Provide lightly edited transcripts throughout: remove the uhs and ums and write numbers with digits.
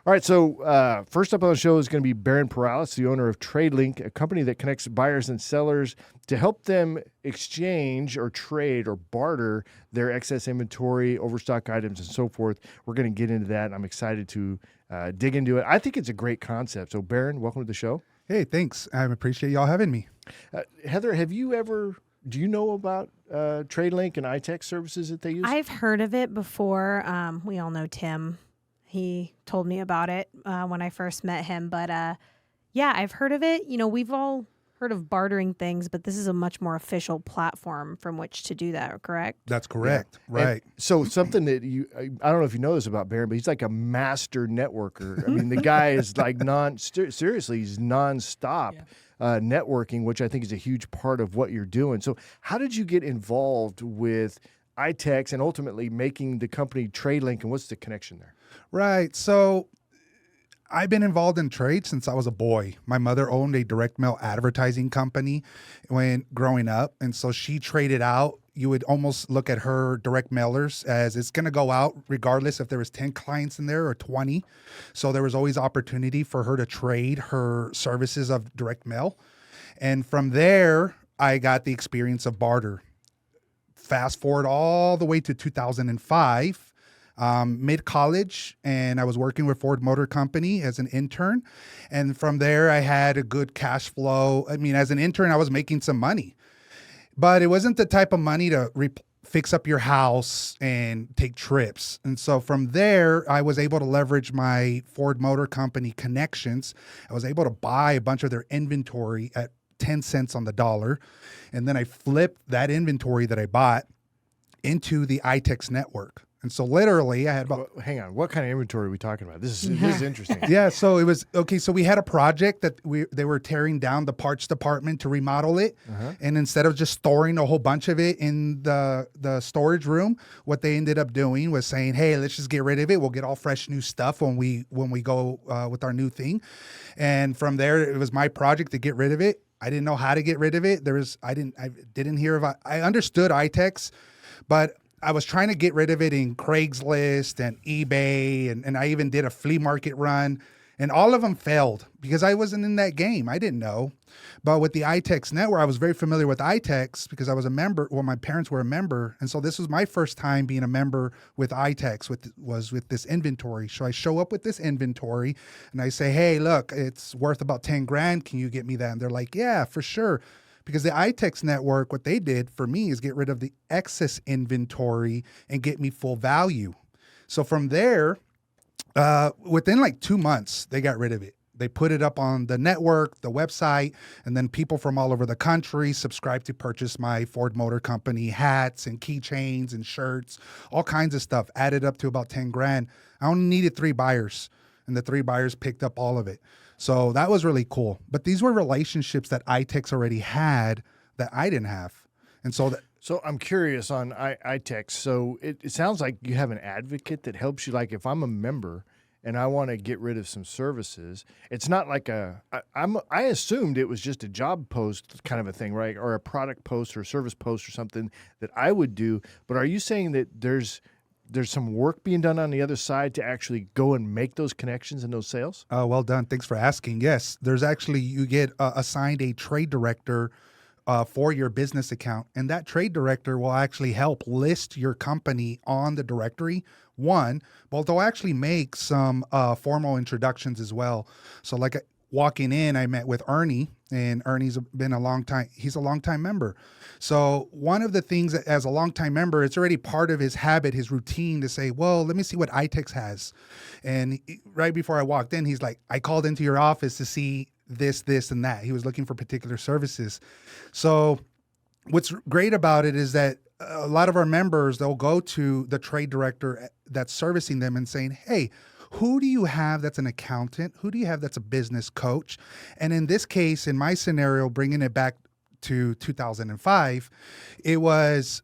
All right, so first up on the show is going to be Barron Perales, the owner of TradeLink, a company that connects buyers and sellers to help them exchange or trade or barter their excess inventory, overstock items, and so forth. We're going to get into that, and I'm excited to dig into it. I think it's a great concept. So, Barron, welcome to the show. Hey, thanks. I appreciate y'all having me. Heather, do you know about TradeLink and ITEX services that they use? I've heard of it before. We all know Tim. He told me about it when I first met him. But yeah, I've heard of it. You know, we've all heard of bartering things, but this is a much more official platform from which to do that, correct? That's correct. Yeah. Right. And so something that I don't know if you know this about Barron, but he's like a master networker. I mean, the guy is like seriously, he's nonstop networking, which I think is a huge part of what you're doing. So how did you get involved with ITEX and ultimately making the company TradeLink, and what's the connection there? Right. So I've been involved in trade since I was a boy. My mother owned a direct mail advertising company when growing up. And so she traded out. You would almost look at her direct mailers as it's going to go out regardless if there was 10 clients in there or 20. So there was always opportunity for her to trade her services of direct mail. And from there, I got the experience of barter. Fast forward all the way to 2005. Mid-college, and I was working with Ford Motor Company as an intern. And from there, I had a good cash flow. I mean, as an intern, I was making some money. But it wasn't the type of money to fix up your house and take trips. And so from there, I was able to leverage my Ford Motor Company connections. I was able to buy a bunch of their inventory at 10 cents on the dollar. And then I flipped that inventory that I bought into the ITEX network. And so literally I had about... Well, hang on. What kind of inventory are we talking about? This is interesting. Yeah. So it was, okay. So we had a project that they were tearing down the parts department to remodel it. And instead of just storing a whole bunch of it in the storage room, what they ended up doing was saying, hey, let's just get rid of it. We'll get all fresh new stuff when we go with our new thing. And from there, it was my project to get rid of it. I didn't know how to get rid of it. I didn't hear of, I understood ITEX, but I was trying to get rid of it in Craigslist and eBay, and I even did a flea market run, and all of them failed because I wasn't in that game. I didn't know. But with the ITEX network, I was very familiar with ITEX because I was a member. Well, my parents were a member, and so this was my first time being a member with ITEX. With this inventory. So I show up with this inventory, and I say, "Hey, look, it's worth about 10 grand. Can you get me that?" And they're like, "Yeah, for sure." Because the ITEX network, what they did for me is get rid of the excess inventory and get me full value. So from there, within like 2 months, they got rid of it. They put it up on the network, the website, and then people from all over the country subscribed to purchase my Ford Motor Company hats and keychains and shirts, all kinds of stuff, added up to about 10 grand. I only needed 3 buyers, and the 3 buyers picked up all of it. So that was really cool. But these were relationships that ITEX already had that I didn't have. And so I'm curious on ITEX. So it sounds like you have an advocate that helps you. Like if I'm a member and I want to get rid of some services, it's not like I assumed it was just a job post kind of a thing, right? Or a product post or a service post or something that I would do. But are you saying that there's some work being done on the other side to actually go and make those connections and those sales? Well done. Thanks for asking. Yes, there's actually, you get assigned a trade director for your business account. And that trade director will actually help list your company on the directory. One, but they'll actually make some formal introductions as well. So like walking in, I met with Ernie, and Ernie's been he's a longtime member. So one of the things that, as a longtime member, it's already part of his habit, his routine to say, well, let me see what ITEX has. And right before I walked in, he's like, I called into your office to see this, and that. He was looking for particular services. So what's great about it is that a lot of our members, they'll go to the trade director that's servicing them and saying, hey, who do you have that's an accountant? Who do you have that's a business coach? And in this case, in my scenario, bringing it back to 2005, it was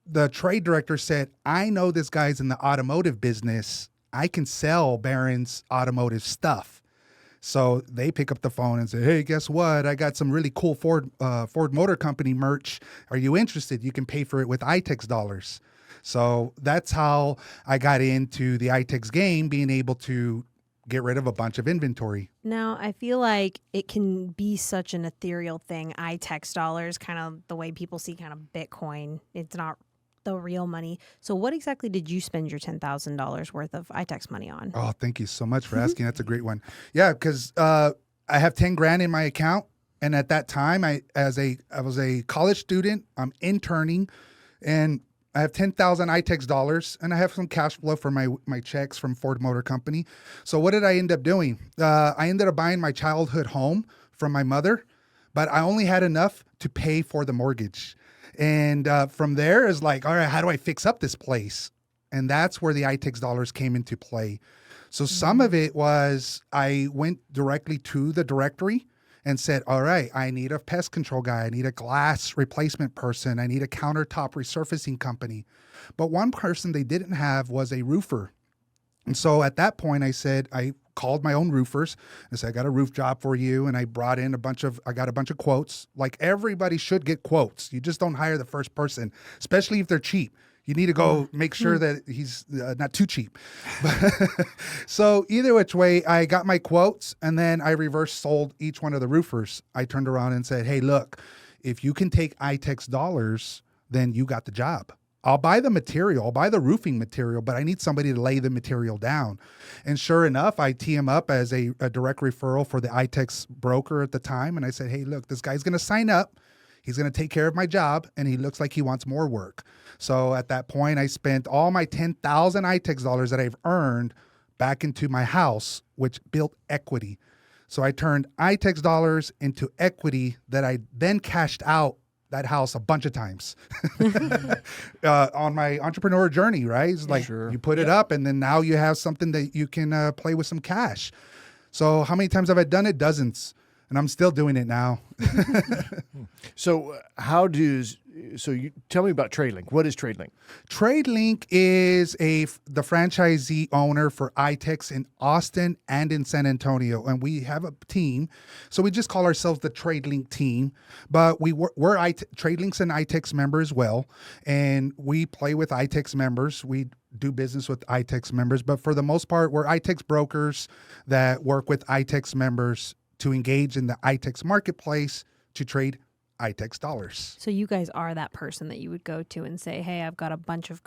the trade director said, I know this guy's in the automotive business. I can sell Barron's automotive stuff. So they pick up the phone and say, hey, guess what? I got some really cool Ford Motor Company merch. Are you interested? You can pay for it with ITEX dollars. So that's how I got into the ITEX game, being able to get rid of a bunch of inventory. Now, I feel like it can be such an ethereal thing. ITEX dollars, kind of the way people see kind of Bitcoin. It's not the real money. So what exactly did you spend your $10,000 worth of ITEX money on? Oh, thank you so much for asking. That's a great one. Yeah, because I have 10 grand in my account. And at that time, I was a college student. I'm interning, and I have 10,000 ITEX dollars, and I have some cash flow for my checks from Ford Motor Company. So what did I end up doing? I ended up buying my childhood home from my mother, but I only had enough to pay for the mortgage. And from there is like, all right, how do I fix up this place? And that's where the ITEX dollars came into play. So some of it was I went directly to the directory and said, all right, I need a pest control guy. I need a glass replacement person. I need a countertop resurfacing company. But one person they didn't have was a roofer. And so at that point, I called my own roofers and said, I got a roof job for you. And I brought in I got a bunch of quotes. Like everybody should get quotes. You just don't hire the first person, especially if they're cheap. You need to go make sure that he's not too cheap. So either which way, I got my quotes, and then I reverse sold each one of the roofers. I turned around and said, hey, look, if you can take ITEX dollars, then you got the job. I'll buy the material, I'll buy the roofing material, but I need somebody to lay the material down. And sure enough, I tee him up as a direct referral for the ITEX broker at the time. And I said, hey, look, this guy's going to sign up. He's going to take care of my job, and he looks like he wants more work. So at that point, I spent all my 10,000 ITEX dollars that I've earned back into my house, which built equity. So I turned ITEX dollars into equity that I then cashed out that house a bunch of times on my entrepreneur journey, right? It's like you put it up, and then now you have something that you can play with some cash. So how many times have I done it? Dozens. And I'm still doing it now. So you tell me about TradeLink. What is TradeLink? TradeLink is the franchisee owner for ITEX in Austin and in San Antonio. And we have a team. So we just call ourselves the TradeLink team. But we're TradeLink's an ITEX member as well. And we play with ITEX members. We do business with ITEX members. But for the most part, we're ITEX brokers that work with ITEX members to engage in the ITEX marketplace to trade ITEX dollars. So you guys are that person that you would go to and say, hey, I've got a bunch of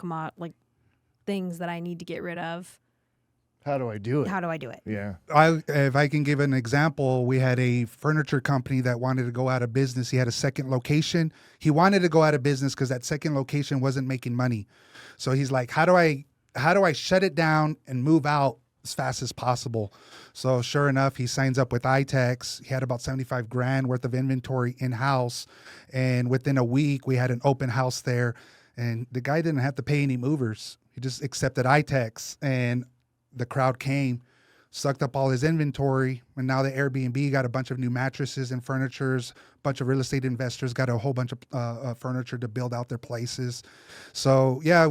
things that I need to get rid of. How do I do it? How do I do it? Yeah. If I can give an example, we had a furniture company that wanted to go out of business. He had a second location. He wanted to go out of business because that second location wasn't making money. So he's like, how do I shut it down and move out as fast as possible? So sure enough, he signs up with ITEX. He had about 75 grand worth of inventory in-house. And within a week, we had an open house there. And the guy didn't have to pay any movers. He just accepted ITEX, and the crowd came, sucked up all his inventory. And now the Airbnb got a bunch of new mattresses and furnitures. A bunch of real estate investors got a whole bunch of furniture to build out their places. So yeah,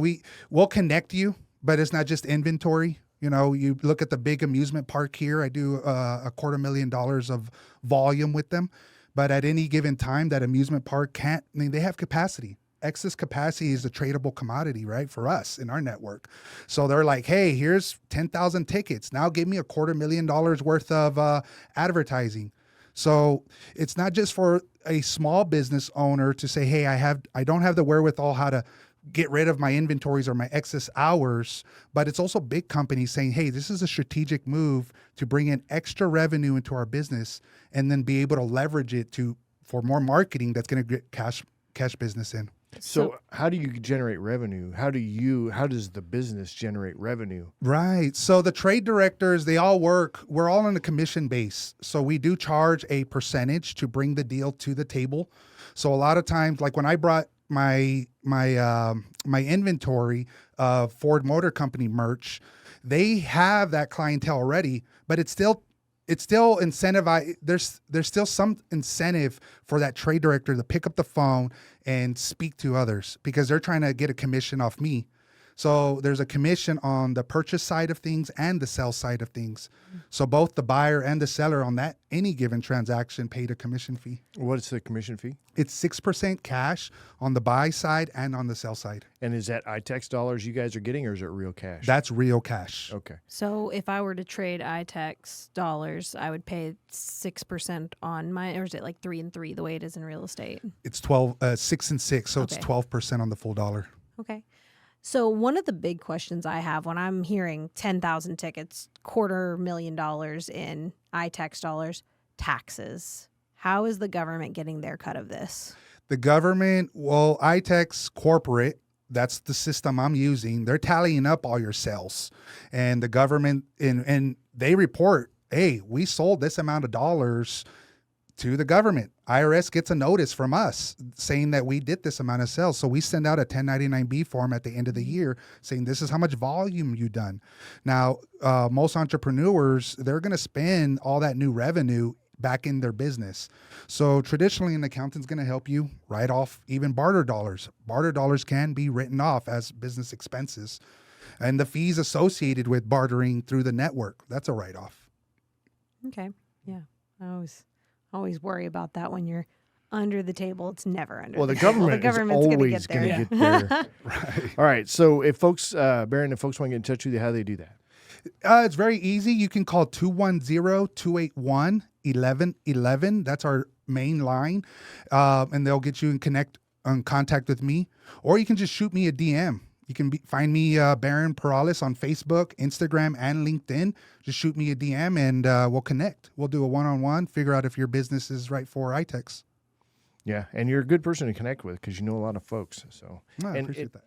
we'll connect you, but it's not just inventory. You know, you look at the big amusement park here. I do $250,000 of volume with them. But at any given time, that amusement park they have capacity. Excess capacity is a tradable commodity, right, for us in our network. So they're like, hey, here's 10,000 tickets. Now give me $250,000 worth of advertising. So it's not just for a small business owner to say, hey, I don't have the wherewithal how to get rid of my inventories or my excess hours, but it's also big companies saying, hey, this is a strategic move to bring in extra revenue into our business and then be able to leverage it for more marketing that's going to get cash business in. So how do you generate revenue? How does the business generate revenue? Right. So the trade directors, we're all on a commission base. So we do charge a percentage to bring the deal to the table. So a lot of times, like when I brought my inventory of Ford Motor Company merch, they have that clientele already, but it's still incentivized. There's still some incentive for that trade director to pick up the phone and speak to others because they're trying to get a commission off me. So there's a commission on the purchase side of things and the sell side of things. So both the buyer and the seller on that any given transaction paid a commission fee. What's the commission fee? It's 6% cash on the buy side and on the sell side. And is that ITEX dollars you guys are getting, or is it real cash? That's real cash. Okay. So if I were to trade ITEX dollars, I would pay 6% on my, or is it like 3 and 3 the way it is in real estate? It's 6 and 6, so it's Okay. 12% on the full dollar. Okay. So one of the big questions I have when I'm hearing 10,000 tickets, $250,000 in ITEX dollars, taxes. How is the government getting their cut of this? The government, well, ITEX corporate, that's the system I'm using. They're tallying up all your sales, and the government and they report, hey, we sold this amount of dollars to the government. IRS gets a notice from us saying that we did this amount of sales. So we send out a 1099B form at the end of the year saying this is how much volume you've done. Now, most entrepreneurs, they're going to spend all that new revenue back in their business. So traditionally, an accountant's going to help you write off even barter dollars. Barter dollars can be written off as business expenses. And the fees associated with bartering through the network, that's a write-off. Okay. Yeah. I always worry about that when you're under the table. It's never under Well, the the table. government is always going to get there. Right. All right. So if folks, Barron, if folks want to get in touch with you, how do they do that? It's very easy. You can call 210-281-1111. That's our main line. And they'll get you in contact with me. Or you can just shoot me a DM. You can find me, Barron Perales, on Facebook, Instagram, and LinkedIn. Just shoot me a DM and we'll connect. We'll do a one-on-one, figure out if your business is right for ITEX. Yeah. And you're a good person to connect with because you know a lot of folks. So I and appreciate that.